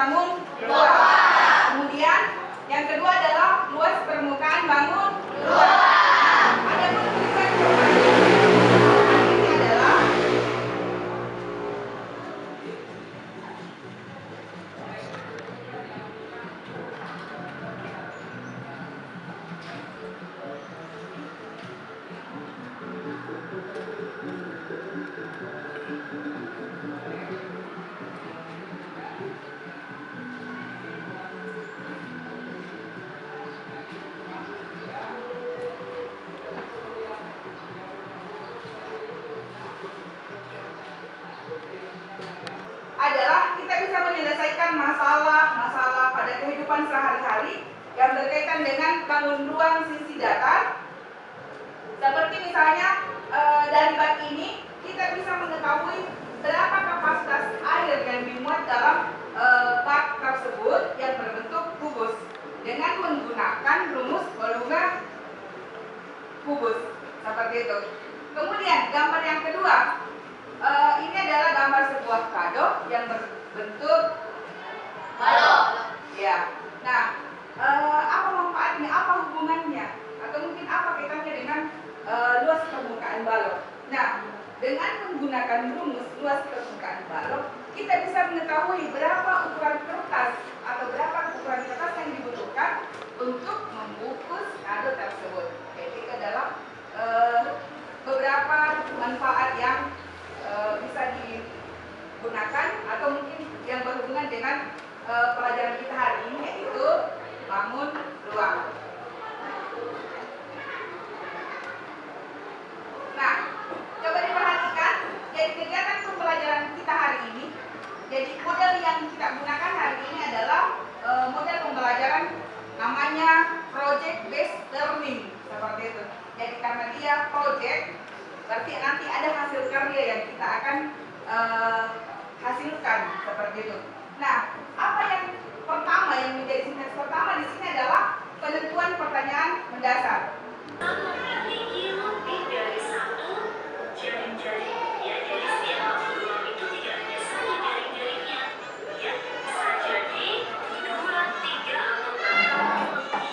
bangun ruang. Kemudian yang kedua adalah luas permukaan bangun ruang. Ada tulisan ini adalah kita bisa menyelesaikan masalah pada kehidupan sehari-hari yang berkaitan dengan bangun ruang sisi datar. Seperti misalnya dari bak ini kita bisa mengetahui berapa kapasitas air yang dimuat dalam bak tersebut yang berbentuk kubus dengan menggunakan rumus volume kubus seperti itu. Kemudian gambar yang kedua, ini adalah gambar sebuah kado yang berbentuk balok. Ya. Nah, apa manfaatnya? Apa hubungannya? Atau mungkin apa kaitannya dengan luas permukaan balok? Nah, dengan menggunakan rumus luas permukaan balok, kita bisa mengetahui berapa ukuran kertas atau berapa ukuran kertas yang dibutuhkan untuk membungkus kado tersebut. Jadi ke dalam beberapa manfaat yang bisa digunakan atau mungkin yang berhubungan dengan pelajaran kita hari ini, yaitu bangun ruang. Nah, coba diperhatikan, jadi kegiatan pembelajaran kita hari ini, jadi model yang kita gunakan hari ini adalah model pembelajaran namanya project based learning, seperti itu. Jadi karena dia project, berarti nanti ada hasil karya yang kita akan hasilkan, seperti itu. Nah, apa yang pertama yang menjadi sinteks pertama di sini adalah penentuan pertanyaan mendasar. Memiliki lebih dari satu jaring-jaring, ya, jadi setiap ruang itu tidak hanya satu jaring-jaringnya, ya, bisa jadi 2, 3 atau bahkan lebih.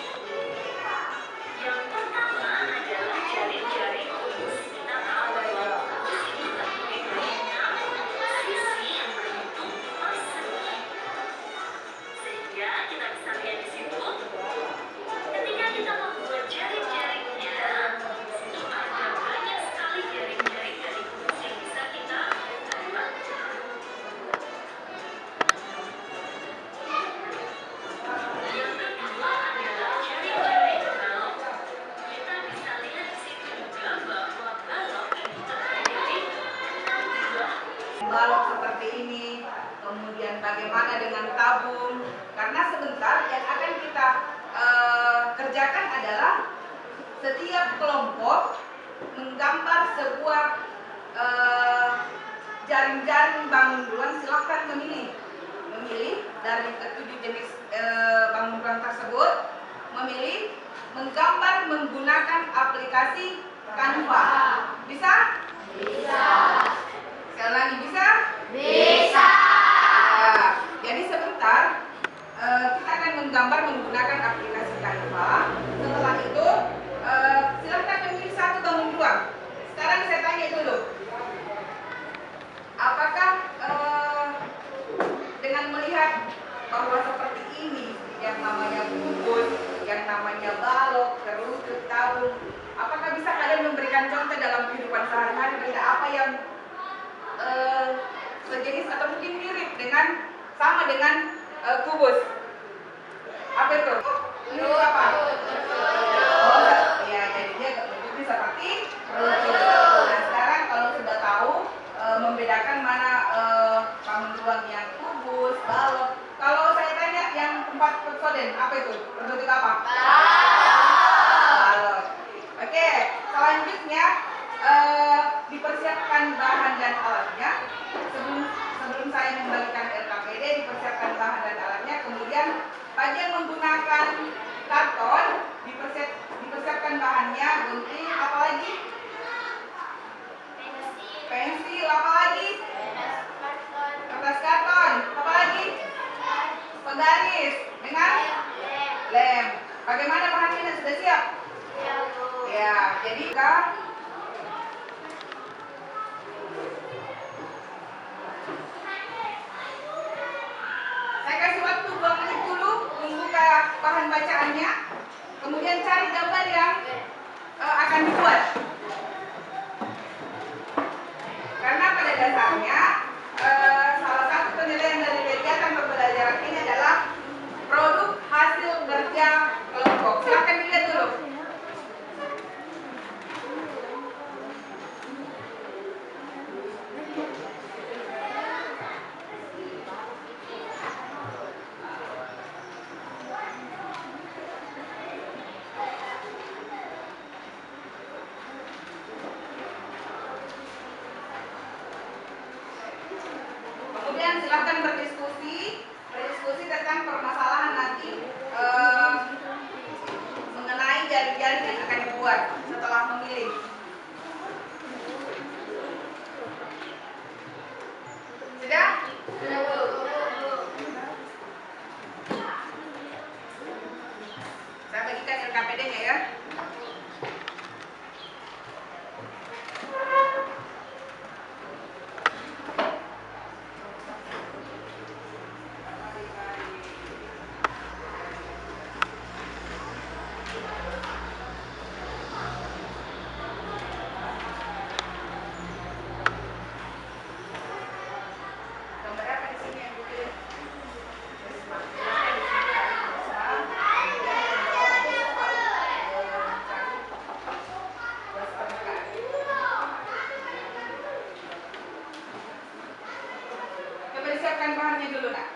Yang pertama adalah jaring-jaring kubus. Kita tahu bahwa kubus itu terdiri dari 6 sisi yang berbentuk persegi. Sehingga kita bisa lihat di situ, ketika kita membuat jaring-jaringnya, itu ada banyak sekali jaring-jaring dari kubus yang bisa kita buat. Yang kedua adalah jaring-jaring balok. Kita bisa lihat di situ juga bahwa balok itu terdiri dari 6 buah. Balok seperti ini, kemudian bagaimana dengan tabung, karena sebentar yang akan kita kerjakan adalah setiap kelompok menggambar sebuah jaring-jaring bangun ruang. Silahkan memilih dari ketujuh jenis bangun ruang tersebut, memilih menggambar menggunakan aplikasi Canva. Bisa? Bisa. Sekali lagi, bisa? Bisa. Nah, jadi sebentar kita akan menggambar menggunakan aplikasi Canva. Setelah itu silakan memilih satu bangun ruang. Sekarang saya tanya dulu, apakah dengan melihat bahwa seperti ini yang namanya kubus, yang namanya balok, kerucut, tabung, apakah bisa kalian memberikan contoh dalam kehidupan sehari-hari benda apa yang sejenis atau mungkin mirip dengan sama dengan kubus? Apa itu? Ini apa? Oh, ya, jadi dia bentuknya seperti kerucut. Nah, sekarang kalau sudah tahu membedakan mana bangun ruang yang kubus, balok. Kalau saya tanya yang tempat persoden, apa itu? Berbentuk apa? Balok. Oke, selanjutnya dipersiapkan bahan dan alatnya. Sebelum saya membagikan LKPD, dipersiapkan bahan dan alatnya. Kemudian bagian menggunakan karton semuanya sudah siap? Ya, Bu. Ya, jadi Kak, saya kasih waktu 2 menit dulu membuka bahan bacaannya, kemudian cari gambar yang akan dibuat. Karena pada dasarnya salah satu penilaian dari kegiatan pembelajaran ini adalah produk hasil kerja kelompok. Silakan dilihat dulu. Kemudian silakan berdiskusi tentang permasalahan nanti mengenai jaring-jaring yang akan dibuat setelah memilih. Sudah? Sudah, Bu. Saya bagikan LKPD-nya ya. Gambar apa di sini yang dipilih? Coba disiapkan bahannya dulu, Nak.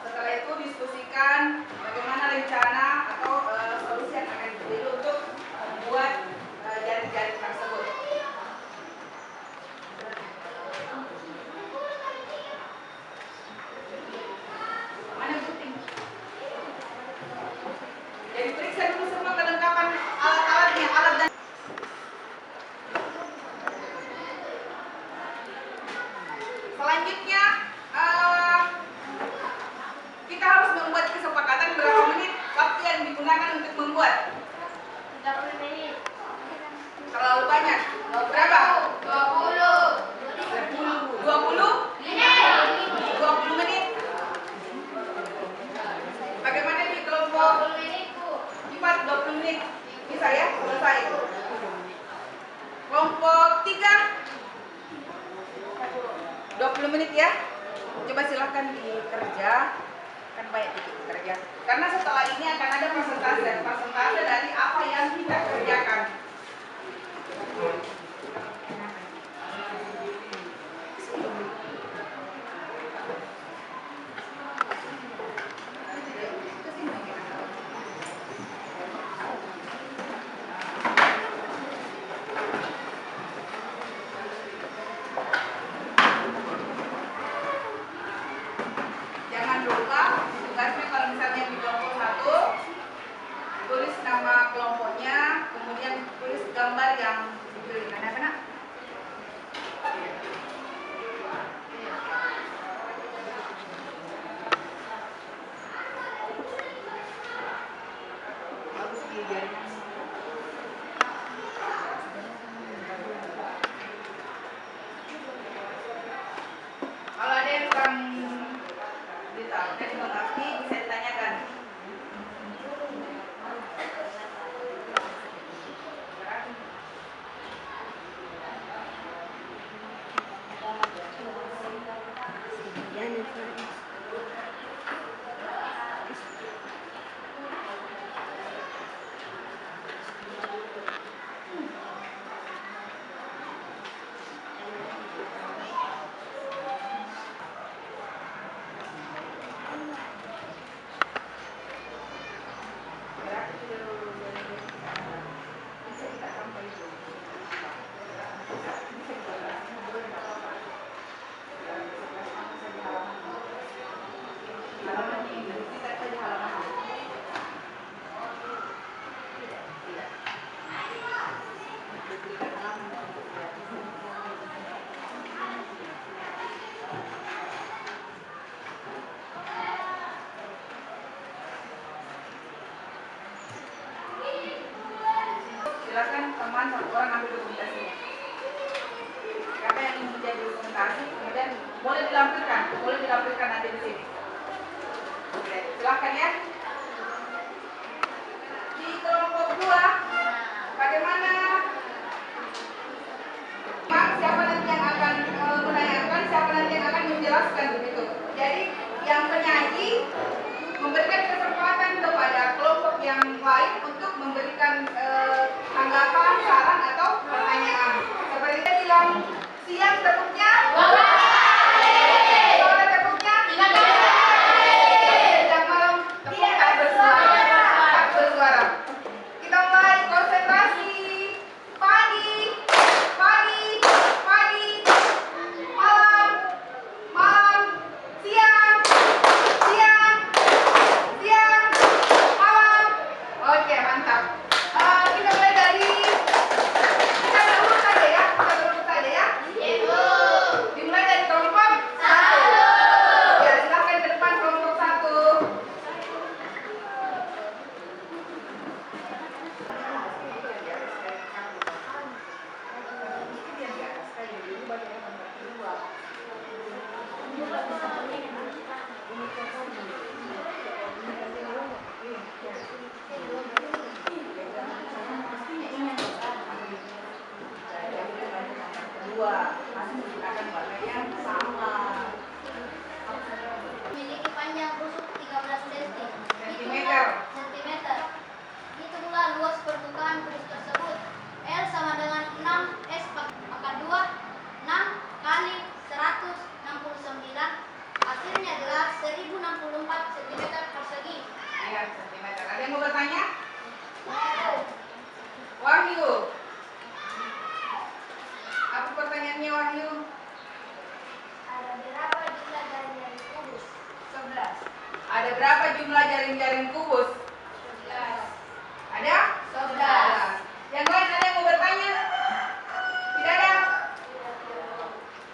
Setelah itu diskusikan bagaimana rencana atau solusi yang akan dipilih untuk membuat jaring-jaring tersebut. Mana gunting? Jadi periksa dulu semua kelengkapan alat-alatnya, alat dan selanjutnya kita harus membuat kesepakatan berapa menit waktu yang digunakan untuk membuat. 30 menit. Terlalu banyak. Berapa? 20. 20 menit. Bagaimana di kelompok 20 menit, Bu. 4 20 menit? Bisa ya? Selesai. Kelompok 3 20 menit ya. Coba silahkan dikerja. Kan banyak titik kerja. Karena setelah ini akan ada persentase dari apa yang kita kerjakan. Jangan lupa tugasnya kalau misalnya di kelompok 1 tulis nama kelompoknya, kemudian tulis gambar yang dipilih. Ada Nak? Bagus di jaringan. Kalau ada yang kurang mengerti bisa ditanyakan. Silakan teman satu orang ambil dokumentasinya. Siapa yang ingin menjadi dokumentasi, kemudian boleh dilampirkan nanti di sini. Oke, silakan ya. Di kelompok 2, bagaimana? Siapa nanti yang akan menanyakan, siapa nanti yang akan menjelaskan begitu. Jadi yang penyanyi memberikan kesempatan kepada kelompok yang lain untuk memberikan tanggapan, saran atau pertanyaan. Seperti kita bilang, siang tepuknya, sore tepuknya, dan malam tepuk tak bersuara. Kita mulai konsentrasi. Pagi, malam, siang, malam. Oke, mantap. Kita mulai dari kita berurut saja ya. Dimulai dari kelompok 1. Ya, silakan ke depan kelompok 1. Masih menggunakan warna yang sama. Memiliki panjang rusuk 13 Sentimeter. cm. Hitunglah luas permukaan keris tersebut. L sama dengan 6 S pangkat 2, 6 kali 169. Hasilnya adalah 1064 cm persegi. Ya, sentimeter. Ada yang mau bertanya? Wahyu. Apa pertanyaannya, Wahyu? Ada berapa jumlah jaring-jaring kubus? 11. Ada berapa jumlah jaring-jaring kubus? 11. Ada? 11. Yang lain ada yang mau bertanya? Tidak ada?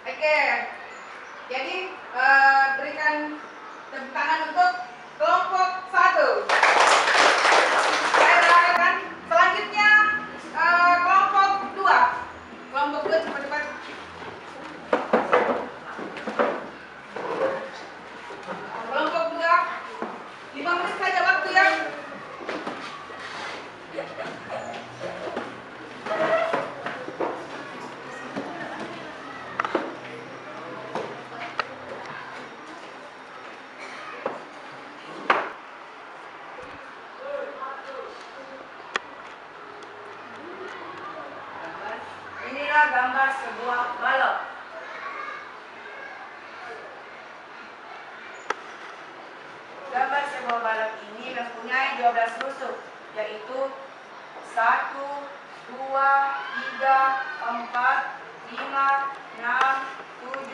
Oke. Jadi berikan tepuk tangan untuk kelompok 1. Saya silakan. Selanjutnya kelompok 2. Kelompok 2 cepat-cepat. Kelompok 2. 5 menit saja waktu ya. Inilah gambar sebuah balok. Gambar sebuah balok ini mempunyai 12 rusuk, yaitu 1, 2, 3, 4, 5, 6, 7,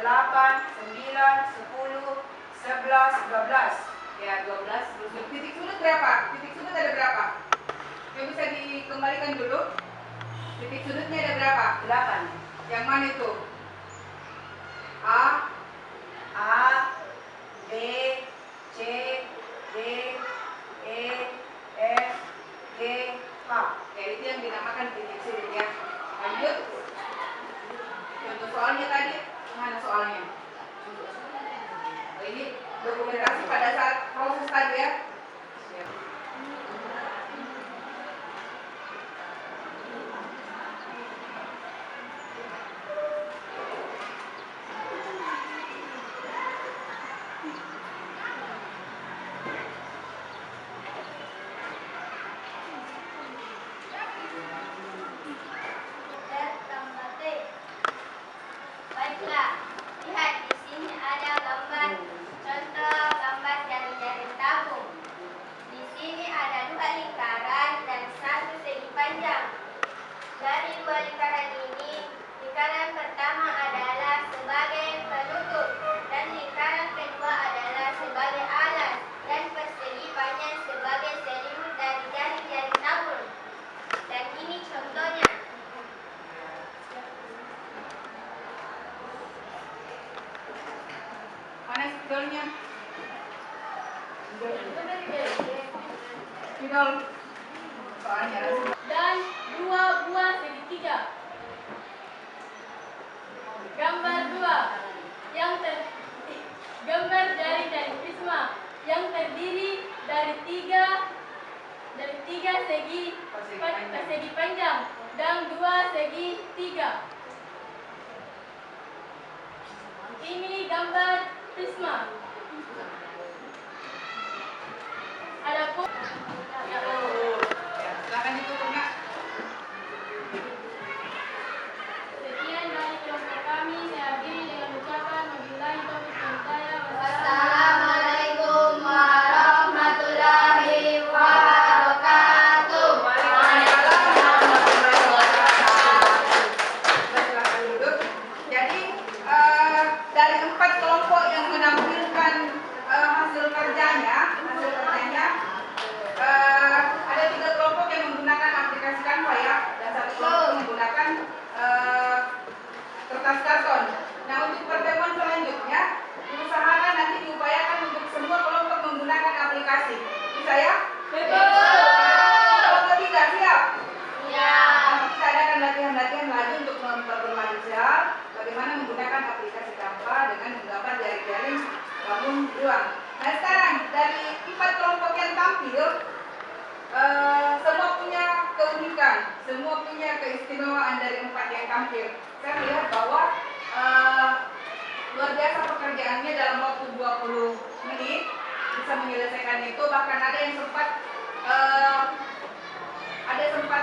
8, 9, 10, 11, 12. Ya, 12 rusuk. Titik sudut berapa? Titik sudut ada berapa? Yang bisa dikembalikan dulu. Titik sudutnya ada berapa? 8. Yang mana itu? A, B, C, D, E, F, G, H. Ya, itu yang dinamakan titik sudut ya. Lanjut. Contoh soalnya tadi, mana soalnya? Ini dokumentasi pada saat proses tadi ya. Baiklah, lihat di sini ada gambar. Contoh gambar jaring-jaring tabung. Di sini ada 2 lingkaran dan 1 segi panjang. Dari 2 lingkaran ini, lingkaran pertama adalah sebagai penutup dan lingkaran kedua adalah sebagai alas dan persegi panjang sebagai selimut dari jaring-jaring tabung. Dan ini contohnya. Mana spidolnya? Spidol. Soalnya. Dan 3. Gambar 2 gambar jari-jari prisma yang terdiri dari tiga segi panjang dan 2 segi 3. Ini gambar prisma. Adapun Silakan ditutup, Nak. sekian dari kelompok kami, saya akhiri dengan ucapan wabillahi taufiq wal hidayah. Wassalamualaikum warahmatullahi wabarakatuh. Silakan duduk. Jadi dari 4 kelompok yang menampilkan hasil kerjanya, ada 3 kelompok yang menggunakan aplikasi Canva ya, dan 1 kelompok menggunakan kertas karton. Nah, untuk pertemuan selanjutnya, diusahakan nanti diupayakan untuk semua kelompok menggunakan aplikasi. Bisa ya? Kelompok 3 siap? Nanti kita adakan latihan-latihan lagi untuk memperlancar bagaimana menggunakan aplikasi Canva dengan menggambar jari-jari bangun ruang. Nah, sekarang dari 4 kelompok yang tampil, semua punya keunikan, semua punya keistimewaan dari 4 yang tampil. Saya melihat bahwa luar biasa pekerjaannya dalam waktu 20 menit bisa menyelesaikan itu. Bahkan ada yang sempat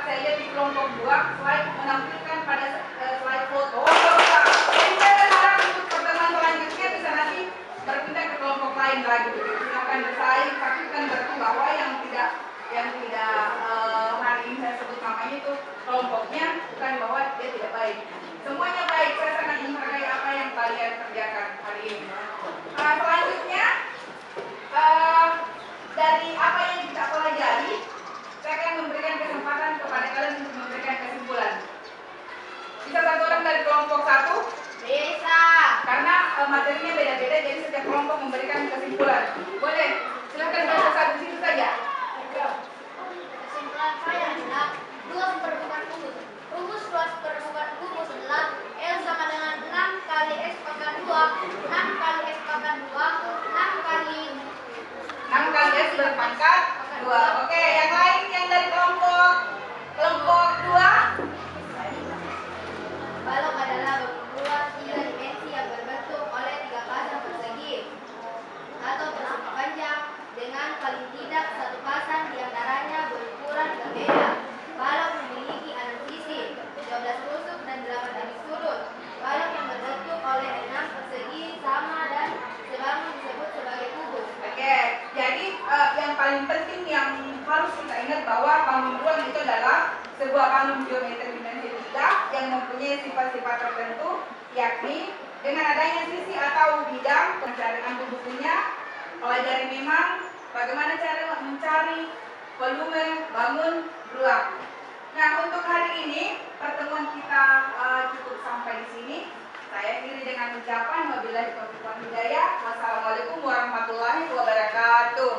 saya lihat di kelompok 2 slide menampilkan pada slide foto. Jadi saya berharap untuk pertemuan selanjutnya bisa nanti berpindah ke kelompok lain lagi. Silakan bersaing, tapi kan berarti bahwa yang tidak hari ini saya sebut namanya itu kelompoknya, bukan bahwa dia tidak baik. Semuanya baik, saya sangat menghargai apa yang kalian kerjakan hari ini. Selanjutnya, dari apa yang kita pelajari, saya akan memberikan kesempatan kepada kalian untuk memberikan kesimpulan. Bisa satu orang dari kelompok 1? Bisa. Karena materinya beda-beda, jadi setiap kelompok memberikan kesimpulan. Boleh? Silakan berpesan di situ saja. Kesimpulan saya adalah 2/4 rumus 2/4 adalah L sama dengan 6 kali X pangkat 2, 6 kali X pangkat 2, 6 kali 6 kali S berpangkat 2. Oke, yang lain yang dari kelompok 2? balok adalah bentuk 3 dimensi yang berbentuk oleh 3 pasang persegi atau persegi panjang dengan paling tidak 1 pasang diantaranya berukuran berbeda. Balok memiliki 6 sisi, 12 tusuk dan 8 garis sudut. Balok yang berbentuk oleh 6 persegi sama dan sebangun disebut sebagai kubus. Oke, jadi yang paling penting yang harus kita ingat bahwa bangun ruang itu adalah sebuah bangun geometri dimensi 3 yang mempunyai sifat-sifat tertentu, yakni dengan adanya sisi atau bidang. Mencari bukunya, pelajari memang bagaimana cara mencari volume bangun ruang. Nah, untuk hari ini pertemuan kita cukup sampai di sini. Saya akhiri dengan ucapan wabillahi taufiq wal hidayah. Wassalamualaikum warahmatullahi wabarakatuh.